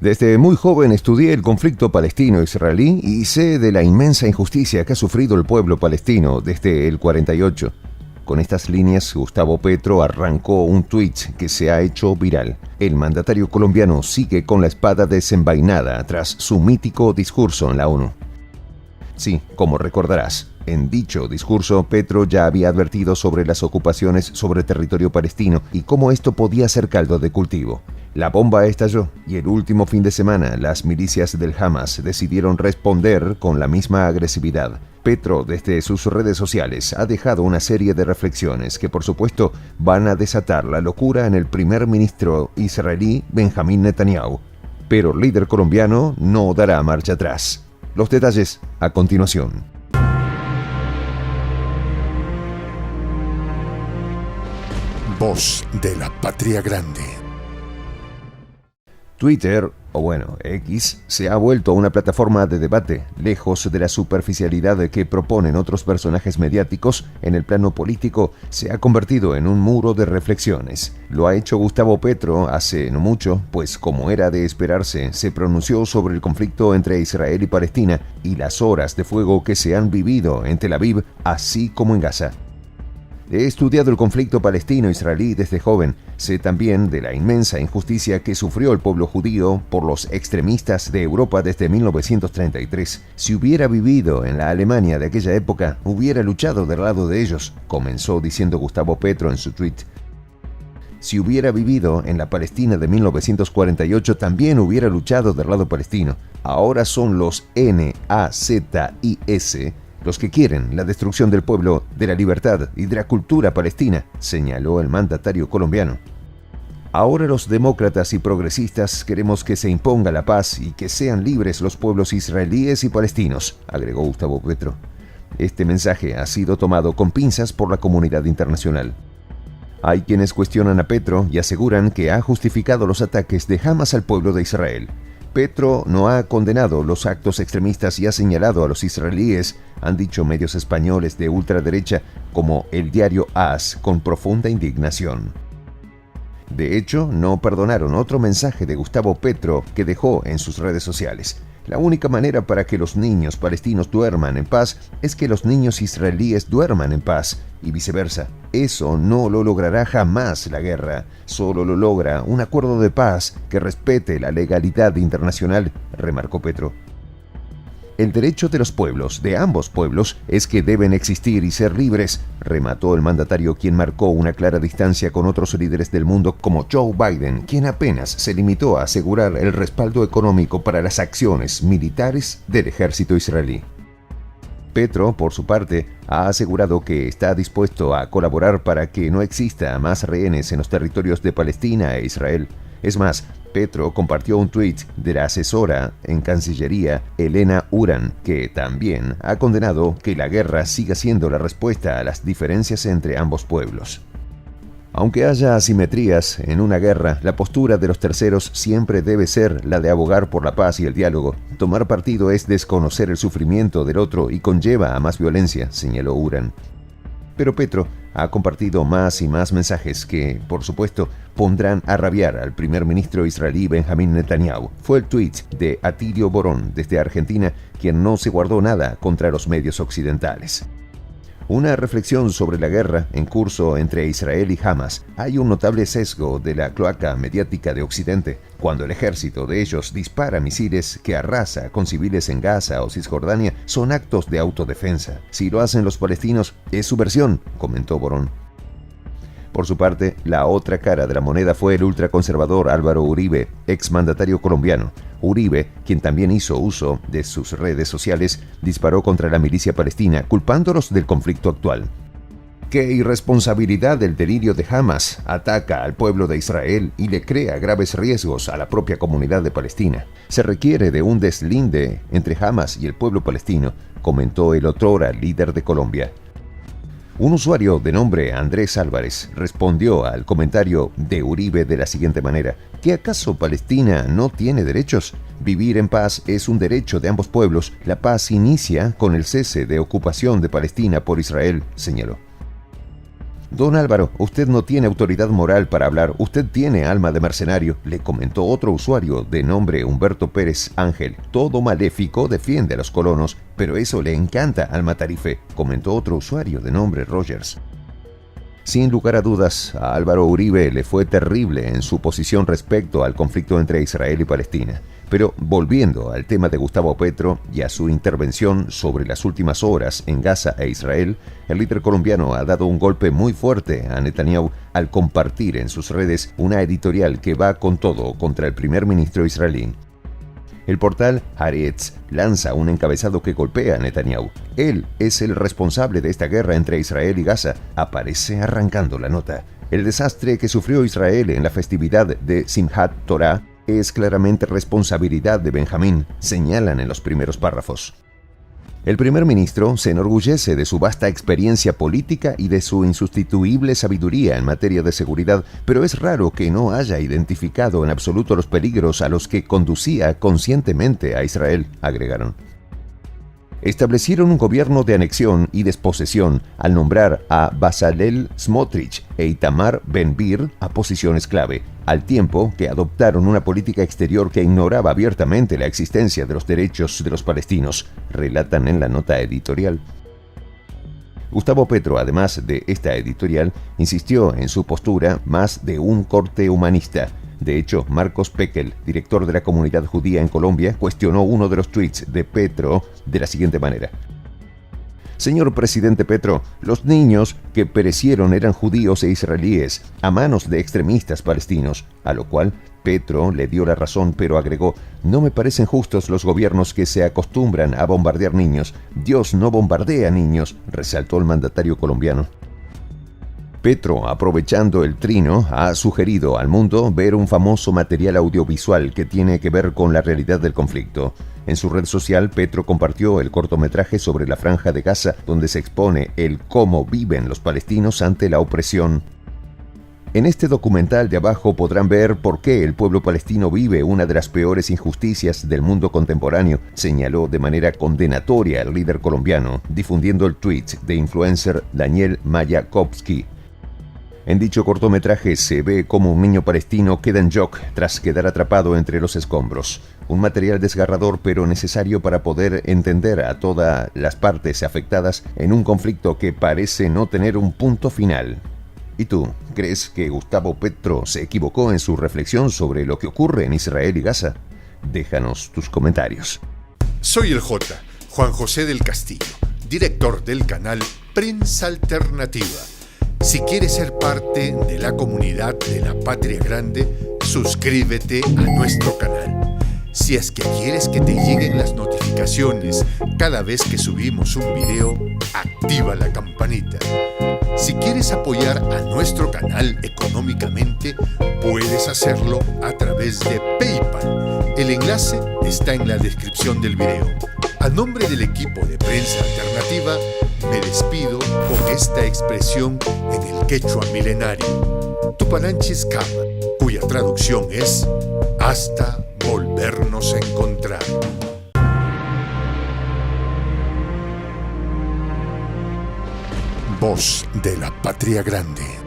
Desde muy joven estudié el conflicto palestino-israelí y sé de la inmensa injusticia que ha sufrido el pueblo palestino desde el 48. Con estas líneas, Gustavo Petro arrancó un tuit que se ha hecho viral. El mandatario colombiano sigue con la espada desenvainada tras su mítico discurso en la ONU. Sí, como recordarás, en dicho discurso, Petro ya había advertido sobre las ocupaciones sobre territorio palestino y cómo esto podía ser caldo de cultivo. La bomba estalló y el último fin de semana las milicias del Hamas decidieron responder con la misma agresividad. Petro, desde sus redes sociales, ha dejado una serie de reflexiones que, por supuesto, van a desatar la locura en el primer ministro israelí Benjamín Netanyahu. Pero el líder colombiano no dará marcha atrás. Los detalles a continuación. Voz de la Patria Grande. Twitter, X, se ha vuelto una plataforma de debate, lejos de la superficialidad que proponen otros personajes mediáticos. En el plano político se ha convertido en un muro de reflexiones. Lo ha hecho Gustavo Petro hace no mucho, pues como era de esperarse, se pronunció sobre el conflicto entre Israel y Palestina y las horas de fuego que se han vivido en Tel Aviv, así como en Gaza. He estudiado el conflicto palestino-israelí desde joven. Sé también de la inmensa injusticia que sufrió el pueblo judío por los extremistas de Europa desde 1933. Si hubiera vivido en la Alemania de aquella época, hubiera luchado del lado de ellos, comenzó diciendo Gustavo Petro en su tuit. Si hubiera vivido en la Palestina de 1948, también hubiera luchado del lado palestino. Ahora son los nazis los que quieren la destrucción del pueblo, de la libertad y de la cultura palestina, señaló el mandatario colombiano. Ahora los demócratas y progresistas queremos que se imponga la paz y que sean libres los pueblos israelíes y palestinos, agregó Gustavo Petro. Este mensaje ha sido tomado con pinzas por la comunidad internacional. Hay quienes cuestionan a Petro y aseguran que ha justificado los ataques de Hamas al pueblo de Israel. Petro no ha condenado los actos extremistas y ha señalado a los israelíes, han dicho medios españoles de ultraderecha como el diario AS, con profunda indignación. De hecho, no perdonaron otro mensaje de Gustavo Petro que dejó en sus redes sociales. La única manera para que los niños palestinos duerman en paz es que los niños israelíes duerman en paz, y viceversa. Eso no lo logrará jamás la guerra, solo lo logra un acuerdo de paz que respete la legalidad internacional, remarcó Petro. El derecho de los pueblos, de ambos pueblos, es que deben existir y ser libres, remató el mandatario, quien marcó una clara distancia con otros líderes del mundo como Joe Biden, quien apenas se limitó a asegurar el respaldo económico para las acciones militares del ejército israelí. Petro, por su parte, ha asegurado que está dispuesto a colaborar para que no exista más rehenes en los territorios de Palestina e Israel. Es más, Petro compartió un tuit de la asesora en Cancillería, Elena Uran, que también ha condenado que la guerra siga siendo la respuesta a las diferencias entre ambos pueblos. Aunque haya asimetrías en una guerra, la postura de los terceros siempre debe ser la de abogar por la paz y el diálogo. Tomar partido es desconocer el sufrimiento del otro y conlleva a más violencia, señaló Uran. Pero Petro ha compartido más y más mensajes que, por supuesto, pondrán a rabiar al primer ministro israelí Benjamín Netanyahu. Fue el tuit de Atilio Borón desde Argentina, quien no se guardó nada contra los medios occidentales. Una reflexión sobre la guerra en curso entre Israel y Hamas. Hay un notable sesgo de la cloaca mediática de Occidente. Cuando el ejército de ellos dispara misiles que arrasa con civiles en Gaza o Cisjordania, son actos de autodefensa. Si lo hacen los palestinos, es subversión, comentó Borón. Por su parte, la otra cara de la moneda fue el ultraconservador Álvaro Uribe, exmandatario colombiano. Uribe, quien también hizo uso de sus redes sociales, disparó contra la milicia palestina, culpándolos del conflicto actual. ¡Qué irresponsabilidad del delirio de Hamas! Ataca al pueblo de Israel y le crea graves riesgos a la propia comunidad de Palestina. Se requiere de un deslinde entre Hamas y el pueblo palestino, comentó el otrora líder de Colombia. Un usuario de nombre Andrés Álvarez respondió al comentario de Uribe de la siguiente manera: ¿que acaso Palestina no tiene derechos? Vivir en paz es un derecho de ambos pueblos. La paz inicia con el cese de ocupación de Palestina por Israel, señaló. Don Álvaro, usted no tiene autoridad moral para hablar, usted tiene alma de mercenario, le comentó otro usuario de nombre Humberto Pérez Ángel. Todo maléfico defiende a los colonos, pero eso le encanta al Matarife, comentó otro usuario de nombre Rogers. Sin lugar a dudas, a Álvaro Uribe le fue terrible en su posición respecto al conflicto entre Israel y Palestina. Pero volviendo al tema de Gustavo Petro y a su intervención sobre las últimas horas en Gaza e Israel, el líder colombiano ha dado un golpe muy fuerte a Netanyahu al compartir en sus redes una editorial que va con todo contra el primer ministro israelí. El portal Haaretz lanza un encabezado que golpea a Netanyahu. Él es el responsable de esta guerra entre Israel y Gaza, aparece arrancando la nota. El desastre que sufrió Israel en la festividad de Simchat Torah es claramente responsabilidad de Benjamín, señalan en los primeros párrafos. El primer ministro se enorgullece de su vasta experiencia política y de su insustituible sabiduría en materia de seguridad, pero es raro que no haya identificado en absoluto los peligros a los que conducía conscientemente a Israel, agregaron. Establecieron un gobierno de anexión y desposesión al nombrar a Bezalel Smotrich e Itamar Ben-Gvir a posiciones clave, al tiempo que adoptaron una política exterior que ignoraba abiertamente la existencia de los derechos de los palestinos, relatan en la nota editorial. Gustavo Petro, además de esta editorial, insistió en su postura más de un corte humanista. De hecho, Marcos Pekel, director de la comunidad judía en Colombia, cuestionó uno de los tweets de Petro de la siguiente manera. Señor presidente Petro, los niños que perecieron eran judíos e israelíes a manos de extremistas palestinos, a lo cual Petro le dio la razón, pero agregó, no me parecen justos los gobiernos que se acostumbran a bombardear niños. Dios no bombardea niños, resaltó el mandatario colombiano. Petro, aprovechando el trino, ha sugerido al mundo ver un famoso material audiovisual que tiene que ver con la realidad del conflicto. En su red social, Petro compartió el cortometraje sobre la Franja de Gaza, donde se expone el cómo viven los palestinos ante la opresión. En este documental de abajo podrán ver por qué el pueblo palestino vive una de las peores injusticias del mundo contemporáneo, señaló de manera condenatoria el líder colombiano, difundiendo el tweet de influencer Daniel Mayakovsky. En dicho cortometraje se ve cómo un niño palestino queda en shock tras quedar atrapado entre los escombros. Un material desgarrador pero necesario para poder entender a todas las partes afectadas en un conflicto que parece no tener un punto final. ¿Y tú, crees que Gustavo Petro se equivocó en su reflexión sobre lo que ocurre en Israel y Gaza? Déjanos tus comentarios. Soy el J, Juan José del Castillo, director del canal Prensa Alternativa. Si quieres ser parte de la comunidad de la Patria Grande, suscríbete a nuestro canal. Si es que quieres que te lleguen las notificaciones cada vez que subimos un video, activa la campanita. Si quieres apoyar a nuestro canal económicamente, puedes hacerlo a través de PayPal. El enlace está en la descripción del video. A nombre del equipo de Prensa Alternativa, me despido con esta expresión en el quechua milenario, Tupananchis Kama, cuya traducción es hasta volvernos a encontrar. Voz de la Patria Grande.